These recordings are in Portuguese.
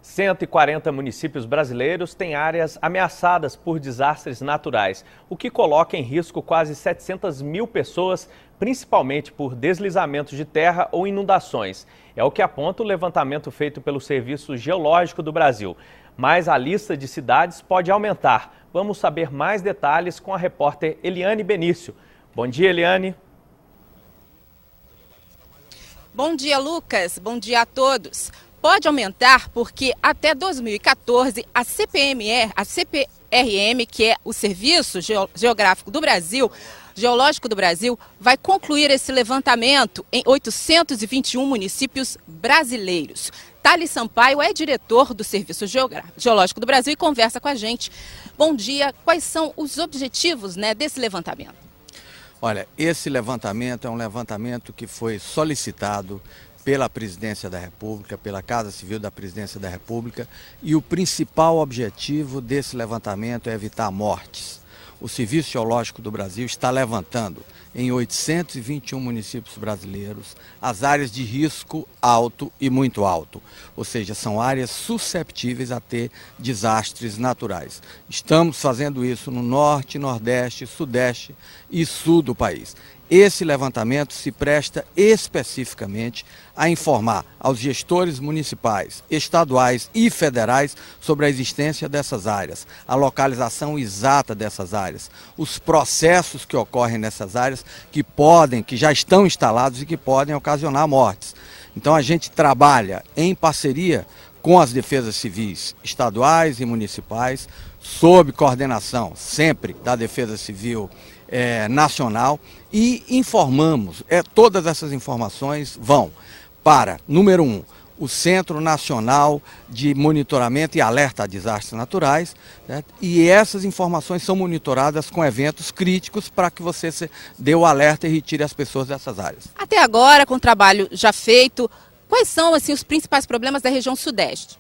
140 municípios brasileiros têm áreas ameaçadas por desastres naturais, o que coloca em risco quase 700 mil pessoas, principalmente por deslizamentos de terra ou inundações. É o que aponta o levantamento feito pelo Serviço Geológico do Brasil. Mas a lista de cidades pode aumentar. Vamos saber mais detalhes com a repórter Eliane Benício. Bom dia, Eliane. Bom dia, Lucas. Bom dia a todos. Pode aumentar porque até 2014 a CPRM, que é o Serviço Geográfico do Brasil, Geológico do Brasil, vai concluir esse levantamento em 821 municípios brasileiros. Thales Sampaio é diretor do Serviço Geológico do Brasil e conversa com a gente. Bom dia, quais são os objetivos, desse levantamento? Olha, esse levantamento é um levantamento que foi solicitado pela Presidência da República, pela Casa Civil da Presidência da República, e o principal objetivo desse levantamento é evitar mortes. O Serviço Geológico do Brasil está levantando em 821 municípios brasileiros as áreas de risco alto e muito alto, ou seja, são áreas susceptíveis a ter desastres naturais. Estamos fazendo isso no norte, nordeste, sudeste e sul do país. Esse levantamento se presta especificamente a informar aos gestores municipais, estaduais e federais sobre a existência dessas áreas, a localização exata dessas áreas, os processos que ocorrem nessas áreas que já estão instalados e que podem ocasionar mortes. Então a gente trabalha em parceria com as defesas civis estaduais e municipais, sob coordenação sempre da Defesa Civil Nacional, e informamos, todas essas informações vão para, número 1, o Centro Nacional de Monitoramento e Alerta a Desastres Naturais, né? E essas informações são monitoradas com eventos críticos para que você dê o alerta e retire as pessoas dessas áreas. Até agora, com o trabalho já feito, quais são os principais problemas da região sudeste?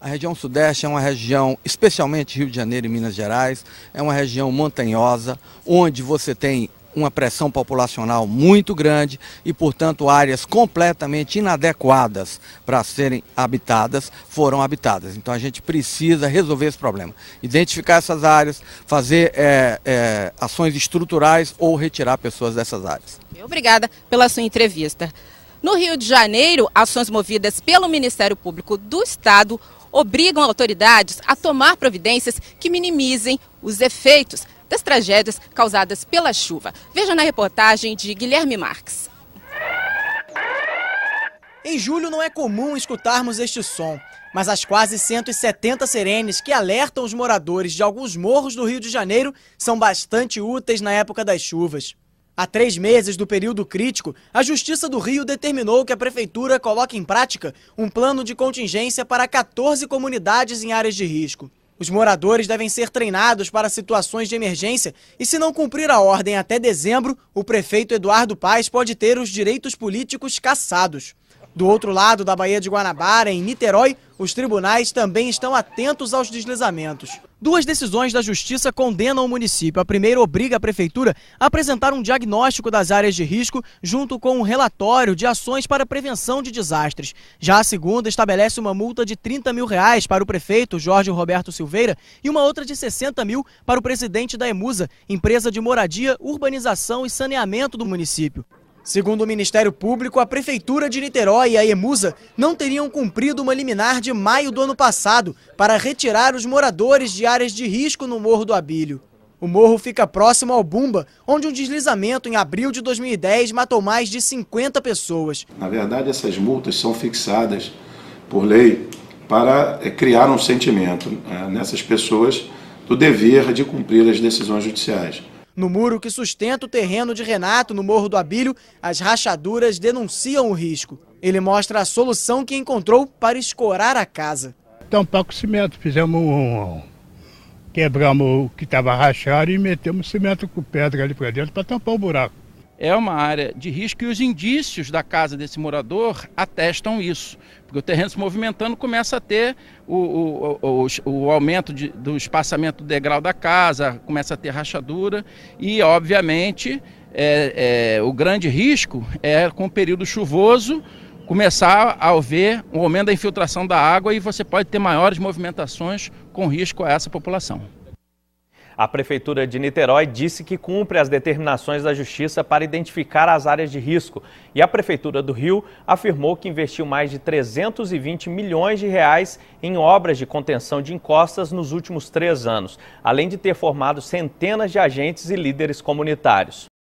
A região sudeste é uma região, especialmente Rio de Janeiro e Minas Gerais, é uma região montanhosa, onde você tem uma pressão populacional muito grande e, portanto, áreas completamente inadequadas para serem habitadas foram habitadas. Então a gente precisa resolver esse problema, identificar essas áreas, fazer ações estruturais ou retirar pessoas dessas áreas. Obrigada pela sua entrevista. No Rio de Janeiro, ações movidas pelo Ministério Público do Estado obrigam autoridades a tomar providências que minimizem os efeitos das tragédias causadas pela chuva. Veja na reportagem de Guilherme Marques. Em julho não é comum escutarmos este som, mas as quase 170 sirenes que alertam os moradores de alguns morros do Rio de Janeiro são bastante úteis na época das chuvas. Há 3 meses do período crítico, a Justiça do Rio determinou que a Prefeitura coloque em prática um plano de contingência para 14 comunidades em áreas de risco. Os moradores devem ser treinados para situações de emergência e, se não cumprir a ordem até dezembro, o prefeito Eduardo Paes pode ter os direitos políticos cassados. Do outro lado da Baía de Guanabara, em Niterói, os tribunais também estão atentos aos deslizamentos. 2 decisões da Justiça condenam o município. A primeira obriga a Prefeitura a apresentar um diagnóstico das áreas de risco junto com um relatório de ações para prevenção de desastres. Já a segunda estabelece uma multa de R$30 mil para o prefeito Jorge Roberto Silveira e uma outra de R$60 mil para o presidente da Emusa, empresa de moradia, urbanização e saneamento do município. Segundo o Ministério Público, a Prefeitura de Niterói e a Emusa não teriam cumprido uma liminar de maio do ano passado para retirar os moradores de áreas de risco no Morro do Abílio. O morro fica próximo ao Bumba, onde um deslizamento em abril de 2010 matou mais de 50 pessoas. Na verdade, essas multas são fixadas por lei para criar um sentimento nessas pessoas do dever de cumprir as decisões judiciais. No muro que sustenta o terreno de Renato, no Morro do Abílio, as rachaduras denunciam o risco. Ele mostra a solução que encontrou para escorar a casa. Tampar com cimento, quebramos o que estava rachado e metemos cimento com pedra ali para dentro para tampar o buraco. É uma área de risco e os indícios da casa desse morador atestam isso. Porque o terreno se movimentando começa a ter o aumento do espaçamento do degrau da casa, começa a ter rachadura e, obviamente, o grande risco é com o período chuvoso, começar a haver um aumento da infiltração da água e você pode ter maiores movimentações com risco a essa população. A Prefeitura de Niterói disse que cumpre as determinações da Justiça para identificar as áreas de risco. E a Prefeitura do Rio afirmou que investiu mais de 320 milhões de reais em obras de contenção de encostas nos últimos 3 anos, além de ter formado centenas de agentes e líderes comunitários.